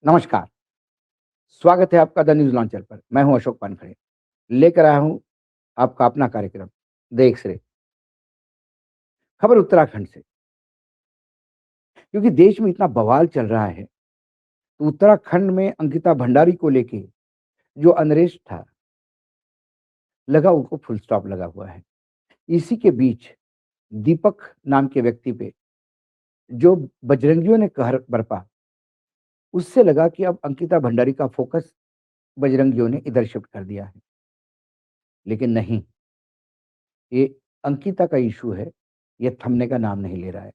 नमस्कार, स्वागत है आपका द न्यूज़ लॉन्चर पर। मैं हूं अशोक वानखेड़े, लेकर आया हूं आपका अपना कार्यक्रम द एक्स-रे। खबर उत्तराखंड से, क्योंकि देश में इतना बवाल चल रहा है, तो उत्तराखंड में अंकिता भंडारी को लेके जो अनरेस्ट था, लगा उनको फुल स्टॉप लगा हुआ है। इसी के बीच दीपक नाम के व्यक्ति पे जो बजरंगियों ने कहर बरपा, उससे लगा कि अब अंकिता भंडारी का फोकस बजरंगियों ने इधर शिफ्ट कर दिया है। लेकिन नहीं, ये अंकिता का इश्यू है, ये थमने का नाम नहीं ले रहा है।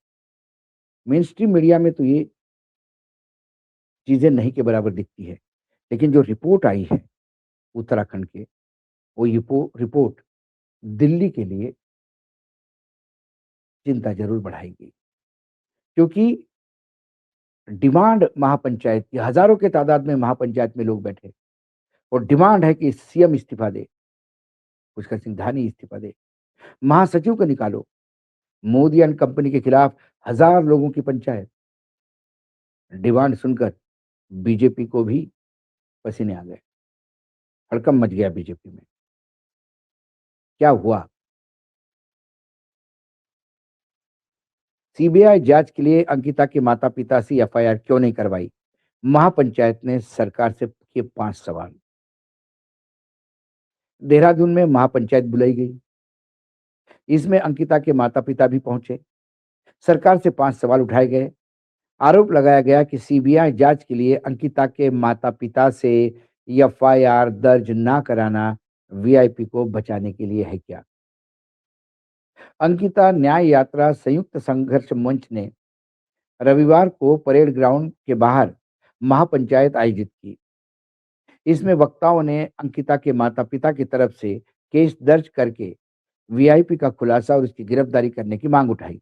मेन स्ट्रीम मीडिया में तो ये चीज़ें नहीं के बराबर दिखती है। लेकिन जो रिपोर्ट आई है उत्तराखंड के, वो रिपोर्ट दिल्ली के लिए चिंता ज़रूर बढ़ाएगी। क्योंकि डिमांड महापंचायत की हज़ारों के तादाद में महापंचायत में लोग बैठे और डिमांड है कि सीएम इस्तीफ़ा दे, पुष्कर सिंह धामी इस्तीफ़ा दे, महासचिव को निकालो। मोदी एंड कंपनी के खिलाफ हज़ार लोगों की पंचायत। डिमांड सुनकर बीजेपी को भी पसीने आ गए। हड़कंप मच गया बीजेपी में। क्या हुआ? सीबीआई जांच के लिए अंकिता के माता-पिता से एफआईआर क्यों नहीं करवाई? महापंचायत ने सरकार से किए 5 सवाल। देहरादून में महापंचायत बुलाई गई। इसमें अंकिता के माता-पिता भी पहुंचे। सरकार से 5 सवाल उठाए गए। आरोप लगाया गया कि सीबीआई जांच के लिए अंकिता के माता-पिता से एफआईआर दर्ज ना कराना वीआईपी को बचाने के लिए है क्या? अंकिता न्याय यात्रा संयुक्त संघर्ष मंच ने रविवार को परेड ग्राउंड के बाहर महापंचायत आयोजित की। इसमें वक्ताओं ने अंकिता के माता-पिता की तरफ से केस दर्ज करके वीआईपी का खुलासा और उसकी गिरफ्तारी करने की मांग उठाई।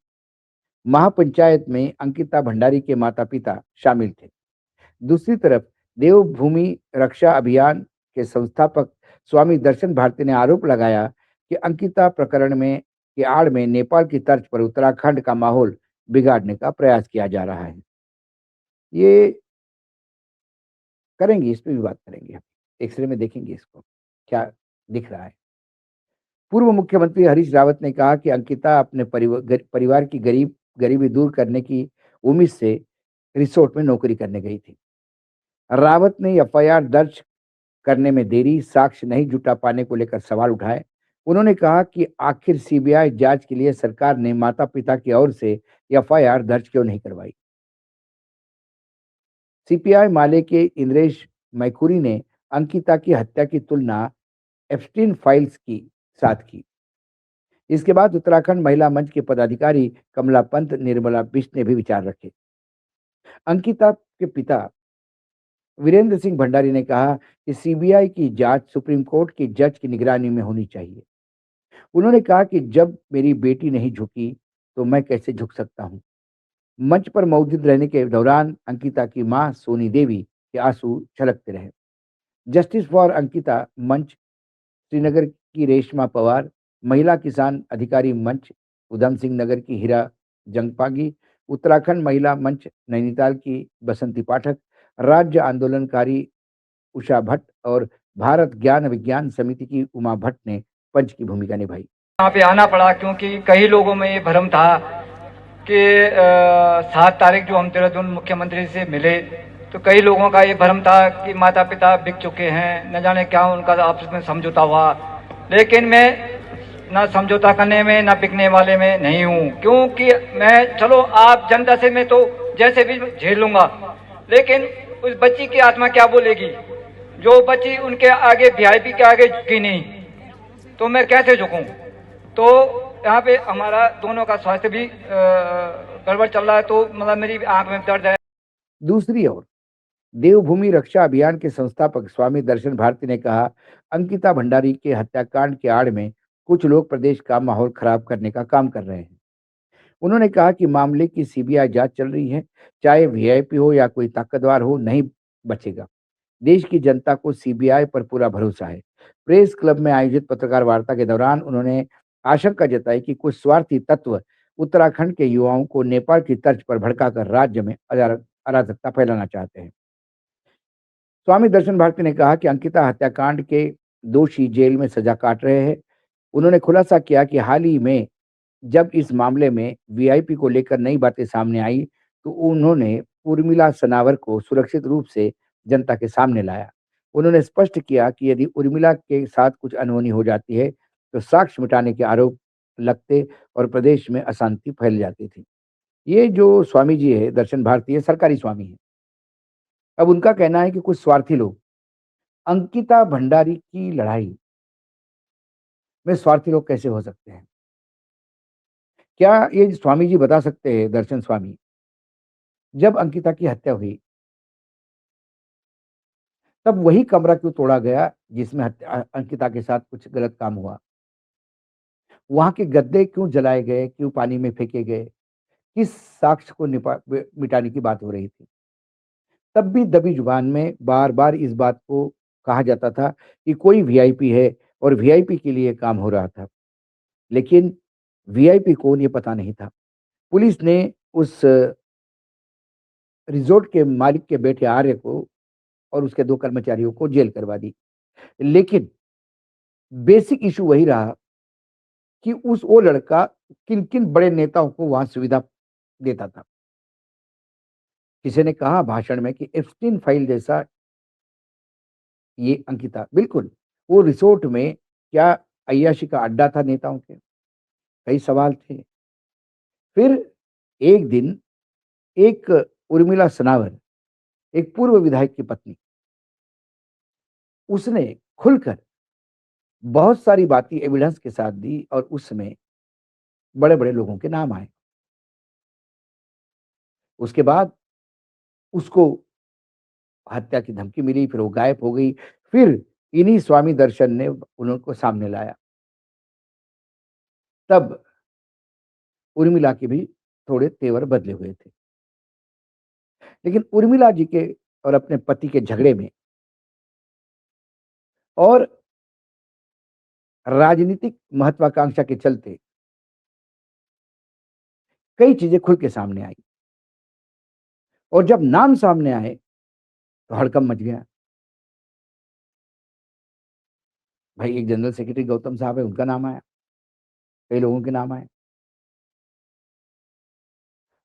महापंचायत में अंकिता भंडारी के माता-पिता शामिल थे। दूसरी तरफ देवभूमि रक्षा अभियान के संस्थापक स्वामी दर्शन भारती ने आरोप लगाया कि अंकिता प्रकरण में की आड़ में नेपाल की तर्ज पर उत्तराखंड का माहौल बिगाड़ने का प्रयास किया जा रहा है। ये करेंगे, इस पे भी बात करेंगे हम। एक्स-रे में देखेंगे इसको, क्या दिख रहा है। पूर्व मुख्यमंत्री हरीश रावत ने कहा कि अंकिता अपने परिवार की गरीबी दूर करने की उम्मीद से रिसोर्ट में नौकरी करने गई थी। रावत ने एफआईआर दर्ज करने में देरी, साक्ष्य नहीं जुटा पाने को लेकर सवाल उठाए। उन्होंने कहा कि आखिर सीबीआई जांच के लिए सरकार ने माता-पिता की ओर से एफआईआर दर्ज क्यों नहीं करवाई? सीपीआई माले के इंद्रेश मैखुरी ने अंकिता की हत्या की तुलना एप्स्टीन फाइल्स की साथ की। इसके बाद उत्तराखंड महिला मंच के पदाधिकारी कमला पंत, निर्मला बिष्ट ने भी विचार रखे। अंकिता के पिता वीरेंद्र सिंह भंडारी ने कहा कि सीबीआई की जांच सुप्रीम कोर्ट के जज की निगरानी में होनी चाहिए। उन्होंने कहा कि जब मेरी बेटी नहीं झुकी, तो मैं कैसे झुक सकता हूं? मंच पर मौजूद रहने के दौरान अंकिता की मां सोनी देवी के आंसू छलकते रहे। जस्टिस फॉर अंकिता मंच श्रीनगर की रेशमा पवार, महिला किसान अधिकारी मंच उधम सिंह नगर की हीरा जंगपागी, उत्तराखंड महिला मंच नैनीताल की बसंती पाठक, राज्य आंदोलनकारी उषा भट्ट और भारत ज्ञान विज्ञान समिति की उमा भट्ट ने पंच की भूमिका निभाई। यहाँ पे आना पड़ा क्योंकि कई लोगों में ये भ्रम था कि 7 तारीख जो हम देहरादून मुख्यमंत्री से मिले तो कई लोगों का ये भ्रम था कि माता पिता बिक चुके हैं, न जाने क्या उनका आपस में समझौता हुआ। लेकिन मैं ना समझौता करने में ना बिकने वाले में नहीं हूँ, क्योंकि मैं चलो आप जनता से मैं तो जैसे भी झेल लूंगा, लेकिन उस बच्ची की आत्मा क्या बोलेगी? जो बच्ची उनके आगे वीआईपी के आगे झुकी नहीं, तो मैं कैसे झुकूं? तो यहाँ पे हमारा दोनों का स्वास्थ्य भी गड़बड़ चल रहा है, तो मतलब मेरी आंख में दर्द है। दूसरी ओर देवभूमि रक्षा अभियान के संस्थापक स्वामी दर्शन भारती ने कहा, अंकिता भंडारी के हत्याकांड के आड़ में कुछ लोग प्रदेश का माहौल खराब करने का काम कर रहे हैं। उन्होंने कहा कि मामले की सीबीआई जांच चल रही है, चाहे वीआईपी हो या कोई ताकतवर हो, नहीं बचेगा। देश की जनता को सीबीआई पर पूरा भरोसा है। प्रेस क्लब में आयोजित पत्रकार वार्ता के दौरान उन्होंने आशंका जताई कि कुछ स्वार्थी तत्व उत्तराखंड के युवाओं को नेपाल की तर्ज पर भड़काकर राज्य में अराजकता फैलाना चाहते हैं। स्वामी दर्शन भारती ने कहा कि अंकिता हत्याकांड के दोषी जेल में सजा काट रहे हैं। उन्होंने खुलासा किया कि हाल ही में जब इस मामले में वीआईपी को लेकर नई बातें सामने आई, तो उन्होंने उर्मिला सनावर को सुरक्षित रूप से जनता के सामने लाया। उन्होंने स्पष्ट किया कि यदि उर्मिला के साथ कुछ अनहोनी हो जाती है, तो साक्ष्य मिटाने के आरोप लगते और प्रदेश में अशांति फैल जाती थी। ये जो स्वामी जी है, दर्शन भारती है, सरकारी स्वामी है। अब उनका कहना है कि कुछ स्वार्थी लोग अंकिता भंडारी की लड़ाई में स्वार्थी लोग कैसे हो सकते हैं? क्या ये स्वामी जी बता सकते हैं, दर्शन स्वामी, जब अंकिता की हत्या हुई, तब वही कमरा क्यों तोड़ा गया जिसमें अंकिता के साथ कुछ गलत काम हुआ? वहाँ के गद्दे क्यों जलाए गए, क्यों पानी में फेंके गए? किस साक्ष्य को मिटाने की बात हो रही थी? तब भी दबी जुबान में बार-बार इस बात को कहा जाता था कि कोई वीआईपी है और वीआईपी के लिए काम हो रहा था। लेकिन वीआईपी कौन ये पता नहीं था। पुलिस ने उस रिज़ॉर्ट के मालिक के बेटे आर्य को और उसके 2 कर्मचारियों को जेल करवा दी। लेकिन बेसिक इश्यू वही रहा कि वो लड़का किन-किन बड़े नेताओं को वहाँ सुविधा देता था। किसी ने कहा भाषण में कि एप्स्टीन फाइल जैसा ये अंकिता बिल्कुल, वो रिसोर्ट में क्या अय्याशी का अड्डा था नेताओं के? कई सवाल थे। फिर एक दिन एक उर्मिला सनावर, एक पूर्व विधायक की पत्नी, उसने खुलकर बहुत सारी बातें एविडेंस के साथ दी और उसमें बड़े-बड़े लोगों के नाम आए। उसके बाद उसको हत्या की धमकी मिली, फिर वो गायब हो गई। फिर इन्हीं स्वामी दर्शन ने उनको सामने लाया। तब उर्मिला के भी थोड़े तेवर बदले हुए थे। लेकिन उर्मिला जी के और अपने पति के झगड़े में और राजनीतिक महत्वाकांक्षा के चलते कई चीज़ें खुल के सामने आई और जब नाम सामने आए, तो हड़कंप मच गया। भाई एक जनरल सेक्रेटरी गौतम साहब है, उनका नाम आया, कई लोगों के नाम आए।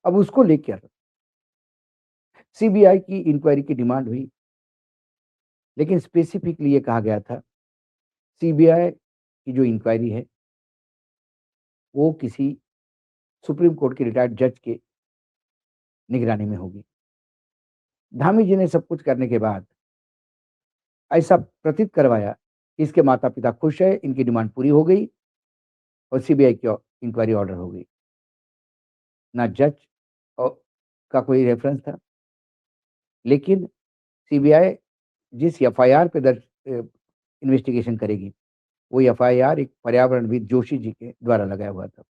अब उसको लेकर सीबीआई की इंक्वायरी की डिमांड हुई, लेकिन स्पेसिफिकली ये कहा गया था, सीबीआई की जो इंक्वायरी है, वो किसी सुप्रीम कोर्ट के रिटायर्ड जज के निगरानी में होगी। धामी जी ने सब कुछ करने के बाद ऐसा प्रतीत करवाया कि इसके माता-पिता खुश हैं, इनकी डिमांड पूरी हो गई और सीबीआई की इंक्वायरी ऑर्डर हो गई। ना जज औ का कोई रेफरेंस था, लेकिन सीबीआई जिस एफआईआर पे इन्वेस्टिगेशन करेगी, वो एफआईआर एक पर्यावरणविद जोशी जी के द्वारा लगाया हुआ था।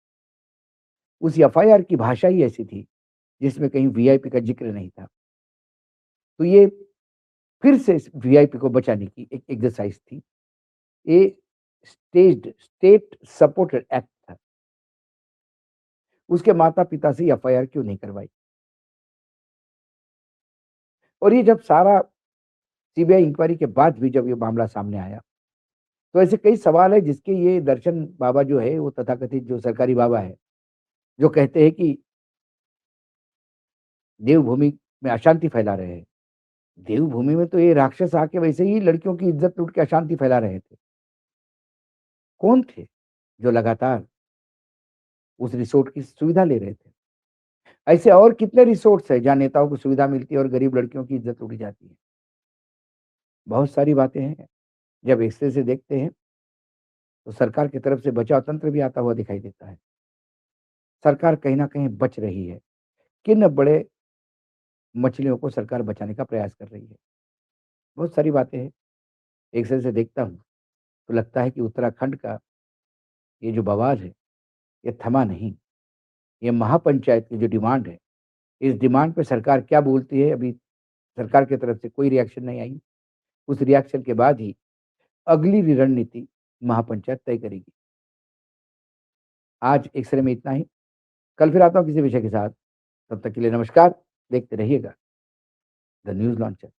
उस एफआईआर की भाषा ही ऐसी थी, जिसमें कहीं वीआईपी का ज़िक्र नहीं था। तो ये फिर से इस वीआईपी को बचाने की एक एक्सरसाइज़ थी। ये स्टेट सपोर्टेड एक्ट था। उसके माता-पिता से एफआईआर क्यों नहीं करवाई? और ये जब सारा सीबीआई इंक्वायरी के बाद भी जब ये मामला सामने आया, तो ऐसे कई सवाल हैं जिसके ये दर्शन बाबा जो है, वो तथाकथित जो सरकारी बाबा है, जो कहते हैं कि देवभूमि में अशांति फैला रहे हैं। देवभूमि में तो ये राक्षस आके वैसे ही लड़कियों की इज्जत लूट के अशांति फैला रहे थे। कौन थे जो लगातार उस रिसोर्ट की सुविधा ले रहे थे? ऐसे और कितने रिसोर्ट्स हैं जहाँ नेताओं को सुविधा मिलती है और गरीब लड़कियों की इज्जत लूटी जाती है? बहुत सारी बातें हैं। जब एक्स-रे से देखते हैं, तो सरकार की तरफ से बचाव तंत्र भी आता हुआ दिखाई देता है। सरकार कहीं न कहीं बच रही है। किन बड़े मछलियों को सरकार बचाने का प्रयास कर रही है। बहुत सारी बातें हैं। एक्स-रे से देखता हूँ, तो लगता है कि उत्तराखंड का ये जो बवाल है, ये थमा नहीं। ये महापंचायत की जो डिमांड है, इस डिमांड पे सरकार क्या बोलती है, अभी सरकार की तरफ से कोई रिएक्शन नहीं आई। उस रिएक्शन के बाद ही अगली रणनीति महापंचायत तय करेगी। आज एक्स-रे में इतना ही। कल फिर आता हूँ किसी विषय के साथ। तब तक के लिए नमस्कार। देखते रहिएगा द न्यूज़ लॉन्चर।